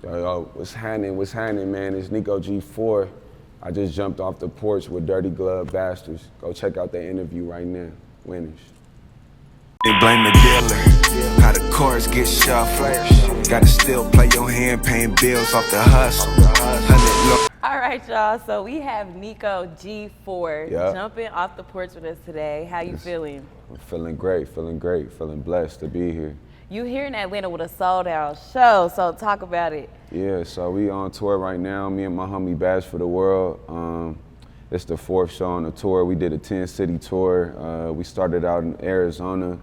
Yo, what's happening, man? It's Niko G4. I just jumped off the porch with Dirty Glove Bastards. Go check out that interview right now. Winners. They blame the dealer, how the chords get shuffled. Gotta still play your hand, paying bills off the hustle. All right, y'all, so we have Niko G4 jumping off the porch with us today. How you feeling? I'm feeling great, feeling blessed to be here. You here in Atlanta with a sold out show, so talk about it. Yeah, so we on tour right now, me and my homie Bash for the World. It's the 4th show on the tour. We did a 10-city tour. We started out in Arizona.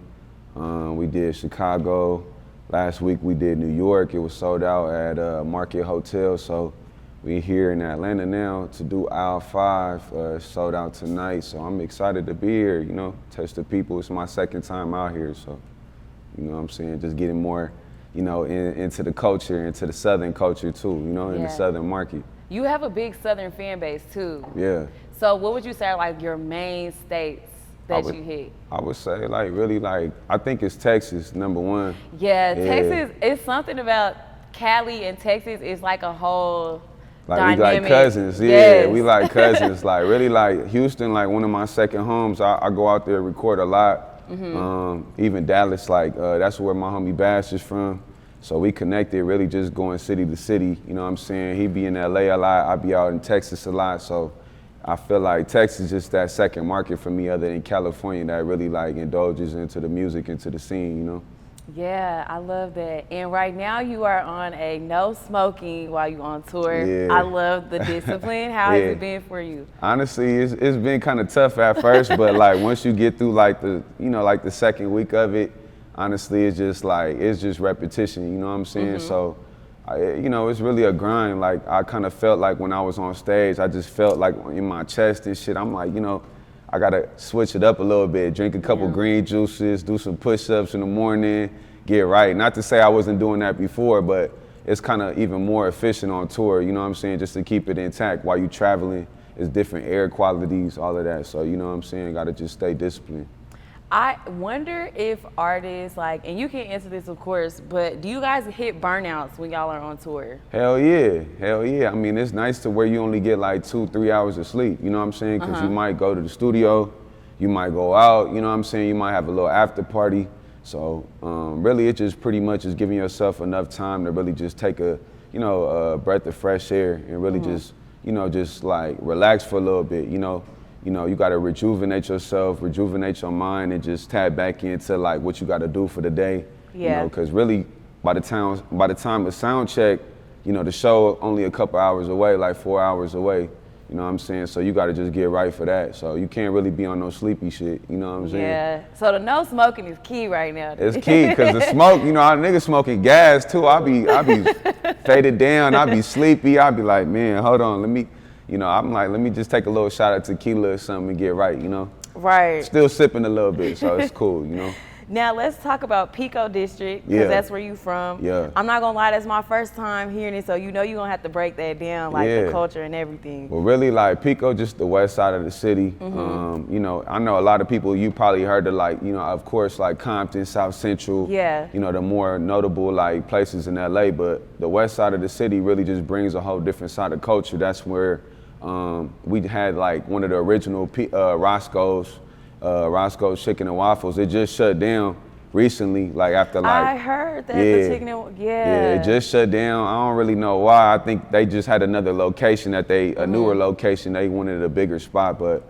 We did Chicago. Last week we did New York. It was sold out at Market Hotel. So we're here in Atlanta now to do aisle 5. Sold out tonight. So I'm excited to be here, you know, touch the people. It's my 2nd time out here. So, you know what I'm saying? Just getting more, you know, into the culture, into the Southern culture too, you know, in the Southern market. You have a big Southern fan base too. Yeah. So what would you say are like your main states that you hit? I would say like really like, I think it's Texas, number 1. Yeah, Texas, it's something about Cali and Texas is like a whole dynamic. We like cousins, we like cousins. Like really like Houston, like one of my second homes. I go out there, record a lot. Even Dallas, like that's where my homie Bash is from. So we connected, really just going city to city. You know what I'm saying? He be in LA a lot, I be out in Texas a lot. So I feel like Texas is just that second market for me other than California that really like indulges into the music, into the scene, you know? Yeah, I love that. And right now you are on a no smoking while you on tour. Yeah. I love the discipline. How has it been for you? Honestly, it's been kind of tough at first, but like once you get through like the, you know, like the 2nd week of it, honestly, it's just like, it's just repetition, you know what I'm saying? So, you know, it's really a grind. Like I kind of felt like when I was on stage, I just felt like in my chest and shit, I'm like, you know, I gotta switch it up a little bit, drink a couple green juices, do some push-ups in the morning, get right. Not to say I wasn't doing that before, but it's kind of even more efficient on tour, you know what I'm saying, just to keep it intact while you traveling. It's different air qualities, all of that. So, you know what I'm saying, gotta just stay disciplined. I wonder if artists, like, and you can answer this of course, but do you guys hit burnouts when y'all are on tour? Hell yeah. I mean, it's nice to where you only get like 2-3 hours of sleep, you know what I'm saying? Because you might go to the studio, you might go out, you know what I'm saying? You might have a little after party. So really it just pretty much is giving yourself enough time to really just take a, you know, a breath of fresh air and really just, you know, just like relax for a little bit, you know? You gotta rejuvenate yourself, rejuvenate your mind, and just tap back into like what you gotta do for the day. You know, cause really by the time of sound check, you know, the show only a couple hours away, like 4 hours away. You know what I'm saying? So you gotta just get right for that. So you can't really be on no sleepy shit, you know what I'm saying? Yeah, so the no smoking is key right now. It's key, cause the smoke, you know, our niggas smoking gas too. I be faded down, I be sleepy, I be like, man, hold on, let me, you know, I'm like, let me just take a little shot of tequila or something and get right, you know? Right. Still sipping a little bit, so it's cool, you know? Now let's talk about Pico District, because that's where you from. Yeah. I'm not gonna lie, that's my first time hearing it, so you know you're gonna have to break that down, like the culture and everything. Well, really, like Pico, just the west side of the city. You know, I know a lot of people, you probably heard of like, you know, of course, like Compton, South Central. Yeah. You know, the more notable like places in LA, but the west side of the city really just brings a whole different side of culture. That's where we had like one of the original Roscoe's Chicken and Waffles. It just shut down recently, like after like. I heard that, the chicken and, Yeah, it just shut down. I don't really know why. I think they just had another location that a newer location. They wanted a bigger spot, but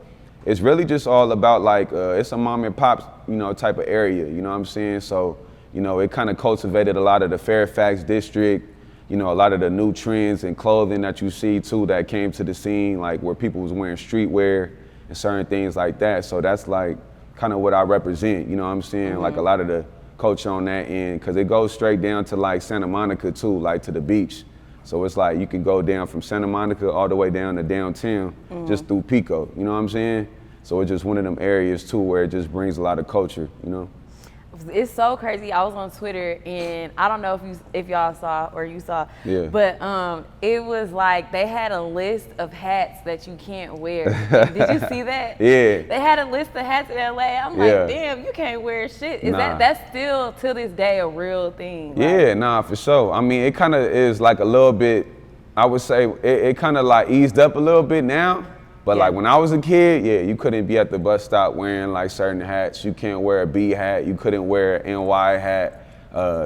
it's really just all about like, it's a mom and pop, you know, type of area, you know what I'm saying? So, you know, it kind of cultivated a lot of the Fairfax district, you know, a lot of the new trends and clothing that you see too that came to the scene, like where people was wearing streetwear and certain things like that. So that's like kind of what I represent, you know what I'm saying? Like a lot of the culture on that end, because it goes straight down to like Santa Monica too, like to the beach. So it's like you can go down from Santa Monica all the way down to downtown just through Pico, you know what I'm saying? So it's just one of them areas too where it just brings a lot of culture, you know? It's so crazy. I was on Twitter, and I don't know if y'all saw or you saw, Yeah. but it was like they had a list of hats that you can't wear. Did you see that? Yeah. They had a list of hats in LA. I'm like, damn, you can't wear shit. That's still to this day a real thing? Yeah, nah, for sure. I mean, it kind of is like a little bit, I would say, it kind of like eased up a little bit now. But like when I was a kid, yeah, you couldn't be at the bus stop wearing like certain hats. You can't wear a B hat. You couldn't wear an NY hat,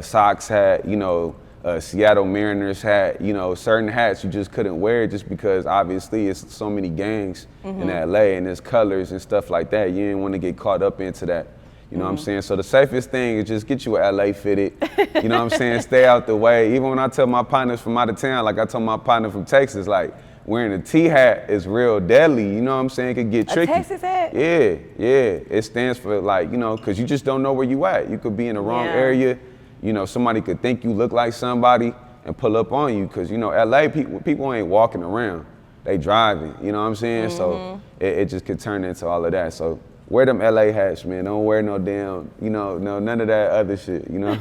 Sox hat, you know, Seattle Mariners hat. You know, certain hats you just couldn't wear just because obviously it's so many gangs in LA and there's colors and stuff like that. You didn't want to get caught up into that. You know what I'm saying? So the safest thing is just get you a LA fitted. You know what I'm saying? Stay out the way. Even when I tell my partners from out of town, like I told my partner from Texas, like, wearing a T hat is real deadly, you know what I'm saying? It could get tricky. A Texas hat? Yeah. It stands for like, you know, because you just don't know where you at. You could be in the wrong area. You know, somebody could think you look like somebody and pull up on you because, you know, LA people ain't walking around. They driving, you know what I'm saying? So it just could turn into all of that. So wear them LA hats, man. Don't wear no damn, you know, none of that other shit, you know?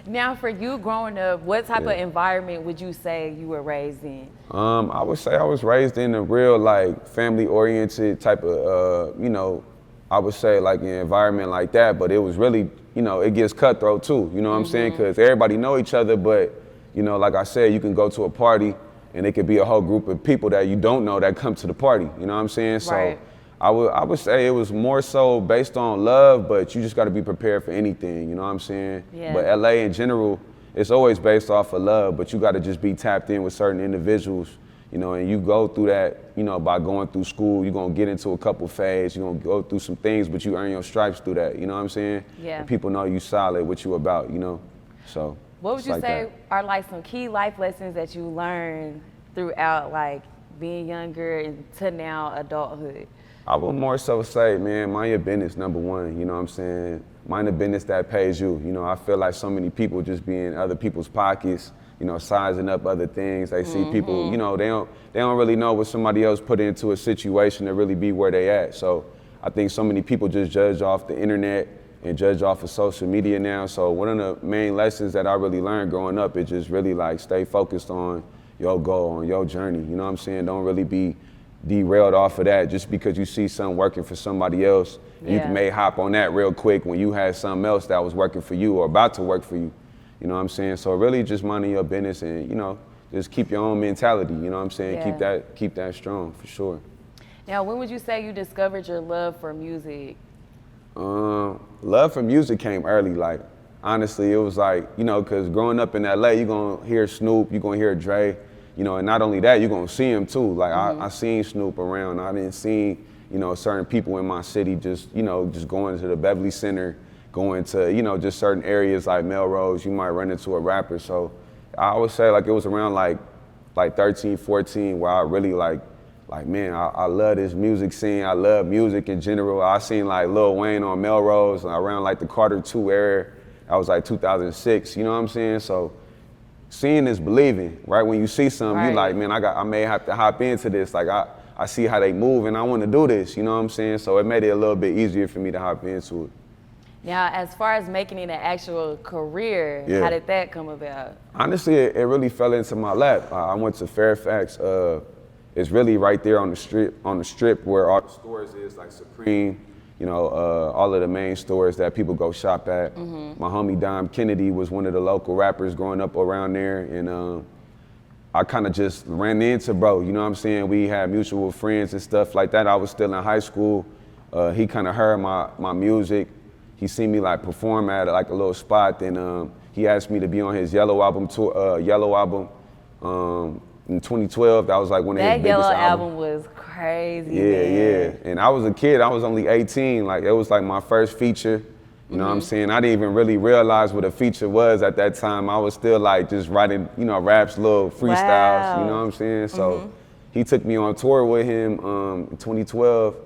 Now, for you growing up, what type of environment would you say you were raised in? I would say I was raised in a real, like, family-oriented type of, you know, I would say, like, an environment like that. But it was really, you know, it gets cutthroat, too. You know what I'm saying? Because everybody know each other, but, you know, like I said, you can go to a party, and it could be a whole group of people that you don't know that come to the party. You know what I'm saying? Right. So I would say it was more so based on love, but you just got to be prepared for anything, you know what I'm saying? Yeah. But LA in general, it's always based off of love, but you got to just be tapped in with certain individuals, you know, and you go through that, you know, by going through school. You're going to get into a couple phases, you're going to go through some things, but you earn your stripes through that, you know what I'm saying? Yeah. And people know you solid, what you about, you know? So what would you say are like some key life lessons that you learned throughout like being younger and to now adulthood? I would more so say, man, mind your business, number one, you know what I'm saying? Mind the business that pays you. You know, I feel like so many people just be in other people's pockets, you know, sizing up other things. They see people, you know, they don't really know what somebody else put into a situation to really be where they at. So I think so many people just judge off the internet and judge off of social media now. So one of the main lessons that I really learned growing up is just really like stay focused on your goal, on your journey. You know what I'm saying? Don't really be derailed off of that just because you see something working for somebody else. And you may hop on that real quick when you had something else that was working for you or about to work for you. You know what I'm saying? So really just minding your business and, you know, just keep your own mentality, you know what I'm saying? Yeah. Keep that strong, for sure. Now, when would you say you discovered your love for music? Love for music came early. Like, honestly, it was like, you know, because growing up in LA, you're going to hear Snoop, you're going to hear Dre, you know, and not only that, you're going to see him too. Like, I seen Snoop around. I didn't see, you know, certain people in my city just, you know, just going to the Beverly Center, going to, you know, just certain areas like Melrose, you might run into a rapper. So I would say like it was around like 13, 14 where I really like man, I love this music scene. I love music in general. I seen like Lil Wayne on Melrose around like the Carter 2 era. I was like 2006, you know what I'm saying? So seeing is believing, right? When you see something, you like, man, I may have to hop into this. Like I see how they move and I want to do this, you know what I'm saying? So it made it a little bit easier for me to hop into it. Now, as far as making it an actual career, how did that come about? Honestly, it really fell into my lap. I went to Fairfax. It's really right there on the strip where all the stores is, like Supreme, you know, all of the main stores that people go shop at. My homie Dom Kennedy was one of the local rappers growing up around there, and I kind of just ran into bro, you know what I'm saying? We had mutual friends and stuff like that. I was still in high school. He kind of heard my music. He seen me like perform at like a little spot, and he asked me to be on his Yellow album tour, in 2012. That was like one of his biggest albums. That Yellow album was crazy. Yeah. And I was a kid. I was only 18. Like it was like my first feature. You know what I'm saying? I didn't even really realize what a feature was at that time. I was still like just writing, you know, raps, little freestyles. You know what I'm saying? So he took me on tour with him in 2012.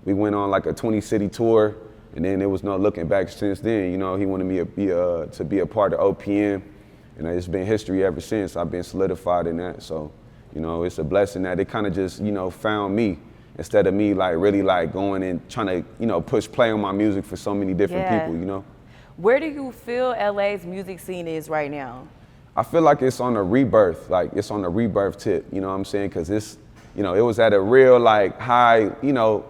We went on like a 20-city tour, and then there was no looking back since then. You know, he wanted me to be a part of OPM. And it's been history ever since. I've been solidified in that. So, you know, it's a blessing that it kind of just, you know, found me instead of me like really like going and trying to, you know, push play on my music for so many different people, you know? Where do you feel LA's music scene is right now? I feel like it's on a rebirth, like it's on a rebirth tip, you know what I'm saying? Cause it's, you know, it was at a real like high, you know,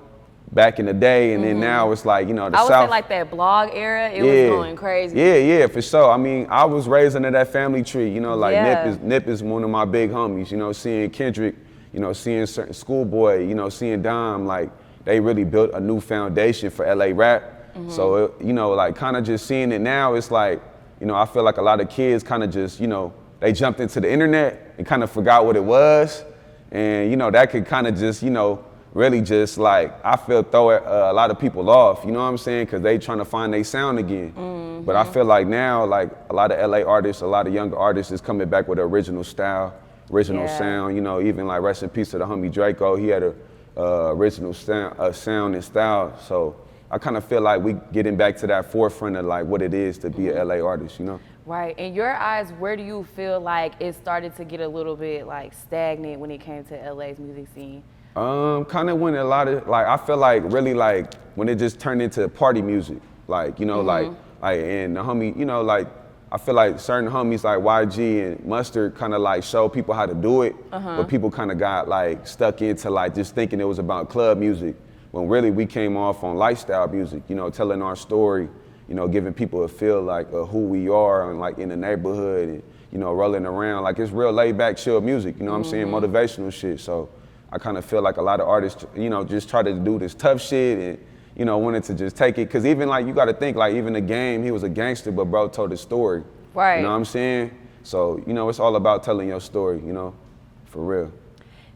back in the day, and then now it's like, you know, the I would South. say like that blog era, it was going crazy. Yeah, for sure. I mean, I was raised under that family tree, you know, like Yeah. Nip is one of my big homies, you know, seeing Kendrick, you know, seeing certain Schoolboy, you know, seeing Dom, like they really built a new foundation for LA rap. So, you know, like kind of just seeing it now, it's like, you know, I feel like a lot of kids kind of just, you know, they jumped into the internet and kind of forgot what it was. And, you know, that could kind of just, you know, really just like, I feel throw a lot of people off, you know what I'm saying? Cause they trying to find their sound again. But I feel like now, like a lot of LA artists, a lot of younger artists is coming back with an original style, original sound, you know, even like rest in peace to the homie Draco, he had a original sound and style. So I kind of feel like we getting back to that forefront of like what it is to be an LA artist, you know? Right. In your eyes, where do you feel like it started to get a little bit like stagnant when it came to LA's music scene? Kind of when a lot of, like, I feel like really like when it just turned into party music, like, you know, like, and the homie, you know, like, I feel like certain homies like YG and Mustard kind of like show people how to do it, but people kind of got like stuck into like just thinking it was about club music, when really we came off on lifestyle music, you know, telling our story, you know, giving people a feel like who we are and like in the neighborhood and, you know, rolling around. Like it's real laid back, chill music, you know what I'm saying? Motivational shit. So I kind of feel like a lot of artists, you know, just try to do this tough shit and, you know, wanted to just take it. Cause even like, you gotta think like even the Game, he was a gangster, but bro told his story. Right. You know what I'm saying? So, you know, it's all about telling your story, you know, for real.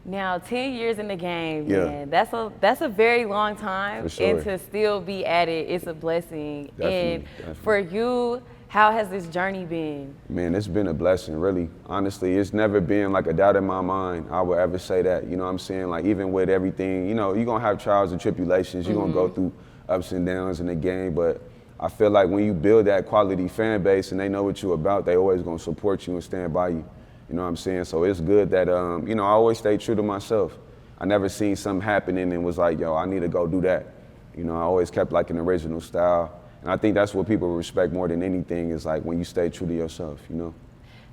Now, 10 years in the game, man, that's a very long time. For sure. And to still be at it, it's a blessing. Definitely. For you, how has this journey been? Man, it's been a blessing, really. Honestly, it's never been like a doubt in my mind I would ever say that, you know what I'm saying? Like even with everything, you know, you're gonna have trials and tribulations, you're gonna go through ups and downs in the game, but I feel like when you build that quality fan base and they know what you're about, they always gonna support you and stand by you. You know what I'm saying? So it's good that, you know, I always stay true to myself. I never seen something happening and was like, yo, I need to go do that. You know, I always kept like an original style. And I think that's what people respect more than anything is like when you stay true to yourself, you know?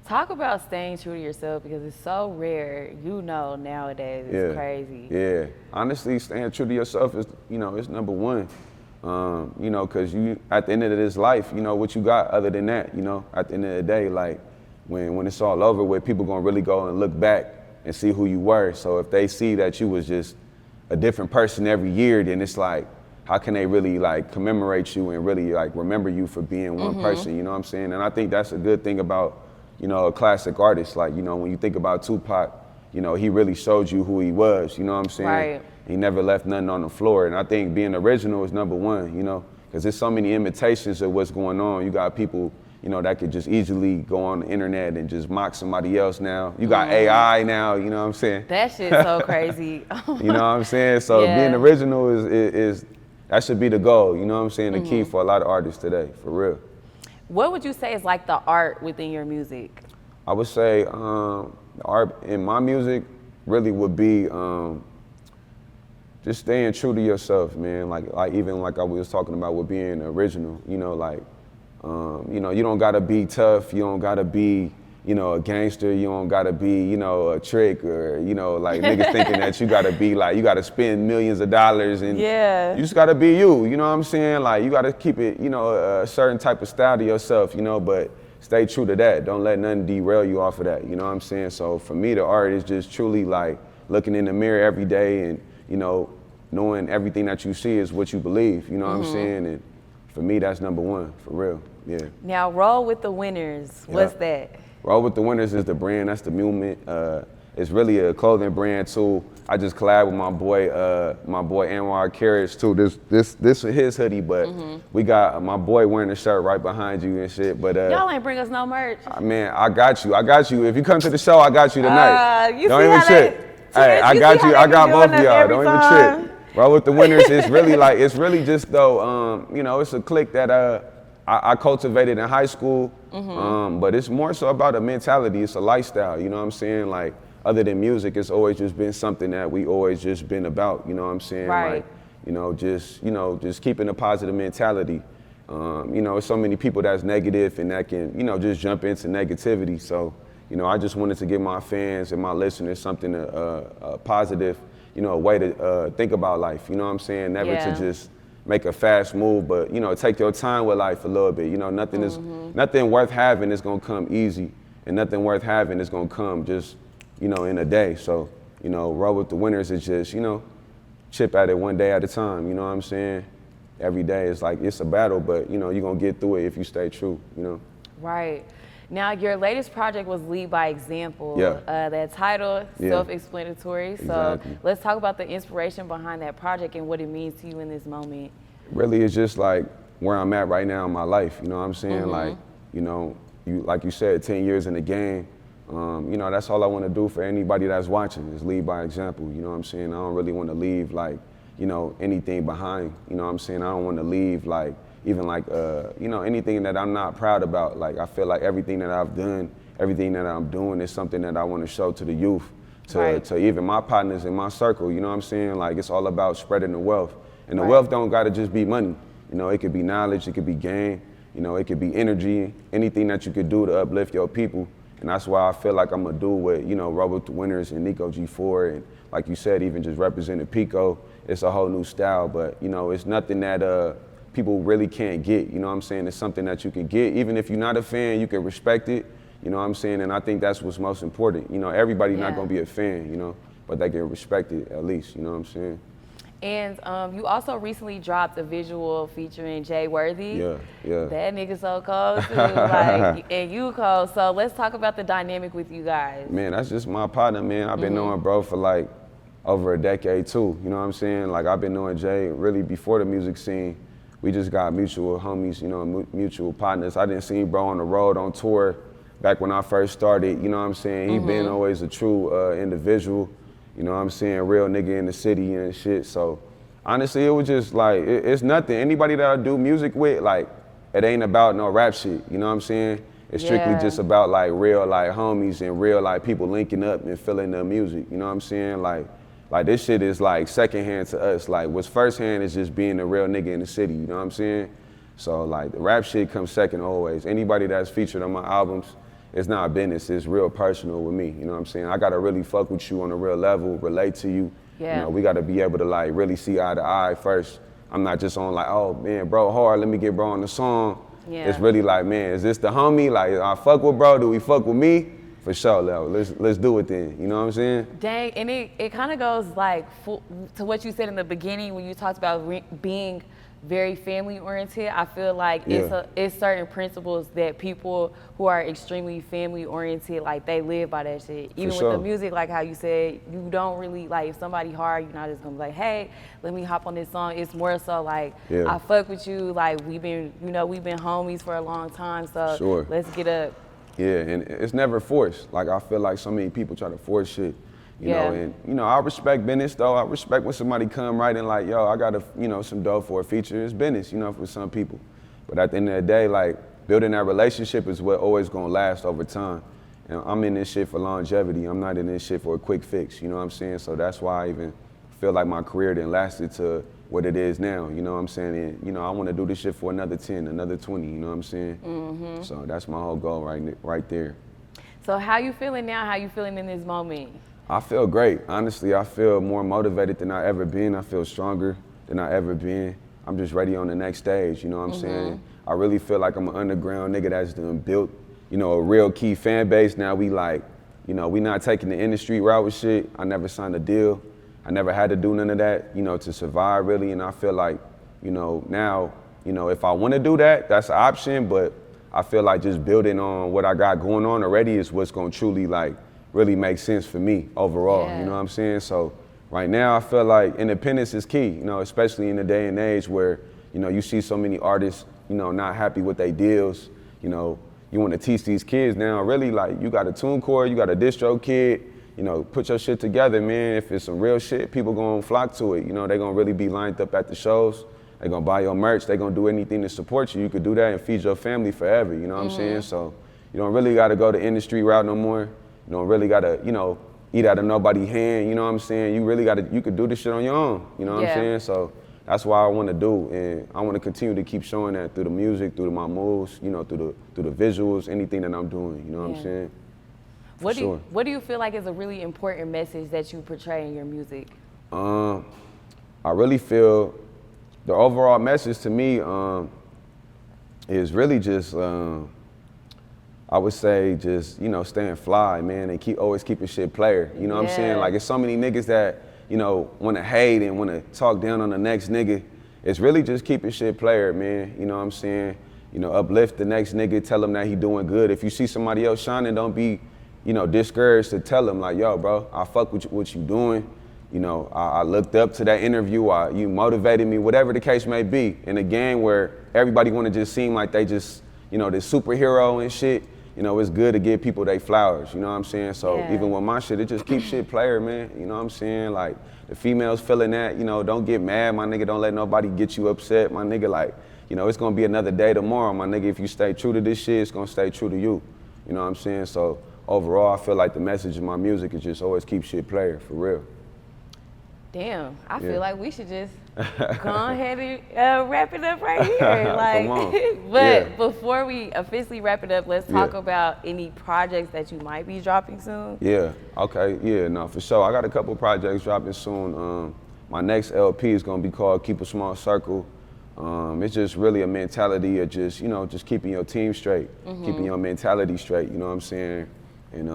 Talk about staying true to yourself because it's so rare, you know, nowadays. It's crazy. Yeah, honestly, staying true to yourself is, you know, it's number one. You know, cause you, at the end of this life, you know, what you got other than that, you know, at the end of the day, like when it's all over with, people gonna really go and look back and see who you were. So if they see that you was just a different person every year, then it's like, how can they really like commemorate you and really like remember you for being one person, you know what I'm saying? And I think that's a good thing about, you know, a classic artist. Like, you know, when you think about Tupac, you know, he really showed you who he was, you know what I'm saying? Right. He never left nothing on the floor. And I think being original is number one, you know, because there's so many imitations of what's going on. You got people, you know, that could just easily go on the internet and just mock somebody else now. You got AI now, you know what I'm saying? That shit's so crazy. You know what I'm saying? So being original is that should be the goal, you know what I'm saying? The key for a lot of artists today, for real. What would you say is like the art within your music? I would say the art in my music really would be just staying true to yourself, man. Like even like I was talking about with being original, you know, like, you know, you don't gotta be tough, you don't gotta be, you know, a gangster, you don't gotta be, you know, a trick or, you know, like niggas thinking that you gotta be like, you gotta spend millions of dollars and you just gotta be you know what I'm saying? Like you gotta keep it, you know, a certain type of style to yourself, you know, but stay true to that. Don't let nothing derail you off of that, you know what I'm saying? So for me, the art is just truly like looking in the mirror every day and, you know, knowing everything that you see is what you believe, you know what I'm saying? And for me, that's number one, for real, yeah. Now, Roll with the Winners, what's that? Roll with the Winners is the brand, that's the movement. It's really a clothing brand too. I just collabed with my boy Anwar Carriage too. This is his hoodie, but we got my boy wearing the shirt right behind you and shit. But y'all ain't bring us no merch. Man, I got you. If you come to the show, I got you tonight. Don't even trip. Hey, I got you. I got both of y'all. Don't even trip. Roll with the Winners is really like, it's really just though, you know, it's a clique that I cultivated in high school, but it's more so about a mentality. It's a lifestyle, you know what I'm saying? Like, other than music, it's always just been something that we always just been about, you know what I'm saying? Right. Like, you know, just keeping a positive mentality. You know, so many people that's negative and that can, you know, just jump into negativity. So, you know, I just wanted to give my fans and my listeners something positive, you know, a way to think about life. You know what I'm saying? Never to just make a fast move, but, you know, take your time with life a little bit. You know, nothing worth having is gonna come easy, and nothing worth having is gonna come just, you know, in a day. So, you know, roll with the winners is just, you know, chip at it one day at a time. You know what I'm saying? Every day is like, it's a battle, but, you know, you're gonna get through it if you stay true, you know? Right. Now, your latest project was Lead by Example. Yeah. That title, self-explanatory. Exactly. So let's talk about the inspiration behind that project and what it means to you in this moment. Really, it's just like where I'm at right now in my life, you know what I'm saying? Like, you know, like you said, 10 years in the game, you know, that's all I want to do for anybody that's watching is lead by example, you know what I'm saying? I don't really want to leave like, you know, anything behind, you know what I'm saying? I don't want to leave like, even like, you know, anything that I'm not proud about. Like, I feel like everything that I've done, everything that I'm doing is something that I want to show to the youth, to even my partners in my circle, you know what I'm saying? Like, it's all about spreading the wealth. And the wealth don't gotta just be money. You know, it could be knowledge, it could be game, you know, it could be energy, anything that you could do to uplift your people. And that's why I feel like I'm gonna do with, you know, Roll with the Winners and Niko G4, and like you said, even just representing Pico. It's a whole new style, but, you know, it's nothing that people really can't get, you know what I'm saying? It's something that you can get. Even if you're not a fan, you can respect it, you know what I'm saying? And I think that's what's most important. You know, everybody's not gonna be a fan, you know, but they can respect it at least, you know what I'm saying? And you also recently dropped a visual featuring Jay Worthy. Yeah. That nigga so cold too, like, and you cold. So let's talk about the dynamic with you guys. Man, that's just my partner, man. I've been knowing bro for like over a decade too, you know what I'm saying? Like, I've been knowing Jay really before the music scene. We just got mutual homies, you know, mutual partners. I didn't see bro on the road, on tour, back when I first started, you know what I'm saying? He been always a true individual, you know what I'm saying? Real nigga in the city and shit. So honestly, it was just like, it's nothing. Anybody that I do music with, like, it ain't about no rap shit, you know what I'm saying? It's strictly just about like real like homies and real like people linking up and feeling their music, you know what I'm saying? Like this shit is like secondhand to us. Like, what's firsthand is just being a real nigga in the city, you know what I'm saying? So like the rap shit comes second always. Anybody that's featured on my albums, it's not business, it's real personal with me, you know what I'm saying? I gotta really fuck with you on a real level, relate to you. You know, we gotta be able to like really see eye to eye first. I'm not just on like, oh man, bro hard, let me get bro on the song. It's really like, man, is this the homie? Like, I fuck with bro, do we fuck with me? For sure, let's do it then, you know what I'm saying? Dang, and it kind of goes like to what you said in the beginning when you talked about being very family oriented. I feel like it's certain principles that people who are extremely family oriented, like they live by that shit. Even with the music, like how you said, you don't really, like, if somebody hard, you're not just gonna be like, hey, let me hop on this song. It's more so like, I fuck with you, like we've been homies for a long time, so let's get up. Yeah, and it's never forced. Like, I feel like so many people try to force shit, you know, and, you know, I respect business though. I respect when somebody come right and like, yo, I got you know, some dough for a feature. It's business, you know, for some people. But at the end of the day, like, building that relationship is what always gonna last over time. And I'm in this shit for longevity. I'm not in this shit for a quick fix, you know what I'm saying? So that's why I even feel like my career didn't lasted to what it is now, you know what I'm saying? And, you know, I want to do this shit for another 10, another 20, you know what I'm saying? So that's my whole goal right there. So how you feeling now? How you feeling in this moment? I feel great. Honestly, I feel more motivated than I ever been. I feel stronger than I ever been. I'm just ready on the next stage, you know what I'm saying? I really feel like I'm an underground nigga that's done built, you know, a real key fan base. Now we like, you know, we not taking the industry route with shit. I never signed a deal. I never had to do none of that, you know, to survive really. And I feel like, you know, now, you know, if I want to do that, that's an option. But I feel like just building on what I got going on already is what's going to truly like really make sense for me overall. You know what I'm saying? So right now I feel like independence is key, you know, especially in the day and age where, you know, you see so many artists, you know, not happy with their deals. You know, you want to teach these kids now really like you got a TuneCore, you got a distro kid. You know, put your shit together, man. If it's some real shit, people gonna flock to it. You know, they gonna really be lined up at the shows. They gonna buy your merch. They gonna do anything to support you. You could do that and feed your family forever, you know what I'm saying? So you don't really gotta go the industry route no more. You don't really gotta, you know, eat out of nobody's hand, you know what I'm saying? You really gotta, you could do this shit on your own, you know what I'm saying? So that's what I want to do, and I want to continue to keep showing that through the music, through my moves, you know, through the visuals, anything that I'm doing. You know what I'm saying? What do you feel like is a really important message that you portray in your music? I really feel the overall message to me is really just, I would say just, you know, staying fly, man, and always keeping shit player. You know what I'm saying? Like, it's so many niggas that, you know, want to hate and want to talk down on the next nigga. It's really just keeping shit player, man. You know what I'm saying? You know, uplift the next nigga, tell him that he doing good. If you see somebody else shining, don't be, you know, discouraged to tell them like, yo, bro, I fuck with what you doing. You know, I looked up to that interview, you motivated me, whatever the case may be. In a game where everybody want to just seem like they just, you know, this superhero and shit, you know, it's good to give people their flowers, you know what I'm saying? So even with my shit, it just keeps shit player, man, you know what I'm saying? Like, the females feeling that, you know, don't get mad, my nigga, don't let nobody get you upset, my nigga, like, you know, it's gonna be another day tomorrow, my nigga, if you stay true to this shit, it's gonna stay true to you, you know what I'm saying? So overall, I feel like the message of my music is just always keep shit player, for real. Damn, I feel like we should just go ahead and wrap it up right here. Like, but before we officially wrap it up, let's talk about any projects that you might be dropping soon. Yeah, okay, yeah, no, for sure. I got a couple projects dropping soon. My next LP is gonna be called Keep a Small Circle. It's just really a mentality of just, you know, just keeping your team straight, keeping your mentality straight, you know what I'm saying? And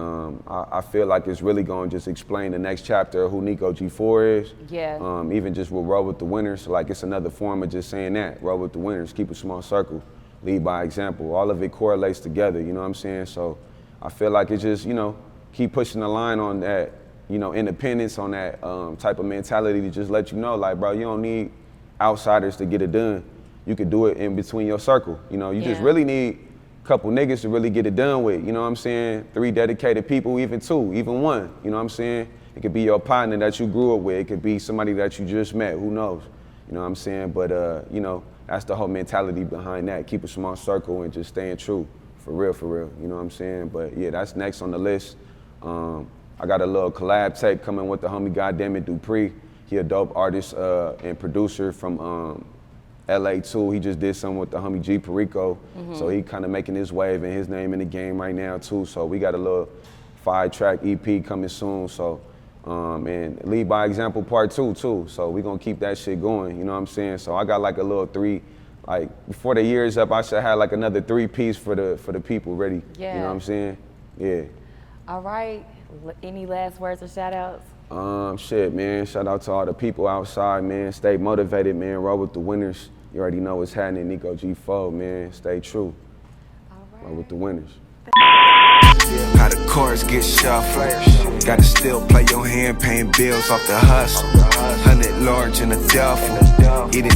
I feel like it's really gonna just explain the next chapter of who Niko G4 is. Yeah. Even just with Roll with the Winners, like it's another form of just saying that. Roll with the Winners, keep a small circle, lead by example. All of it correlates together, you know what I'm saying? So I feel like it's just, you know, keep pushing the line on that, you know, independence, on that type of mentality to just let you know, like, bro, you don't need outsiders to get it done. You could do it in between your circle. You know, you just really need couple niggas to really get it done with, you know what I'm saying? 3 dedicated people, even 2, even 1, you know what I'm saying? It could be your partner that you grew up with, it could be somebody that you just met, who knows? You know what I'm saying? But, you know, that's the whole mentality behind that. Keep a small circle and just staying true, for real, you know what I'm saying? But yeah, that's next on the list. I got a little collab tape coming with the homie Goddammit Dupree. He a dope artist and producer from LA too. He just did something with the homie G Perico. So he kind of making his wave and his name in the game right now too. So we got a little 5-track EP coming soon. So, and Lead by Example Part 2 too. So we gonna keep that shit going, you know what I'm saying? So I got like a little 3, like before the year is up, I should have like another 3-piece for the people ready. Yeah. You know what I'm saying? Yeah. All right, any last words or shout outs? Shit, man, shout out to all the people outside, man. Stay motivated, man. Roll with the winners. You already know what's happening. Niko G4, man. Stay true. All right. Roll with the winners. How the chords get shuffled. Gotta still play your hand, paying bills off the hustle. 100 large in a duffel. Eating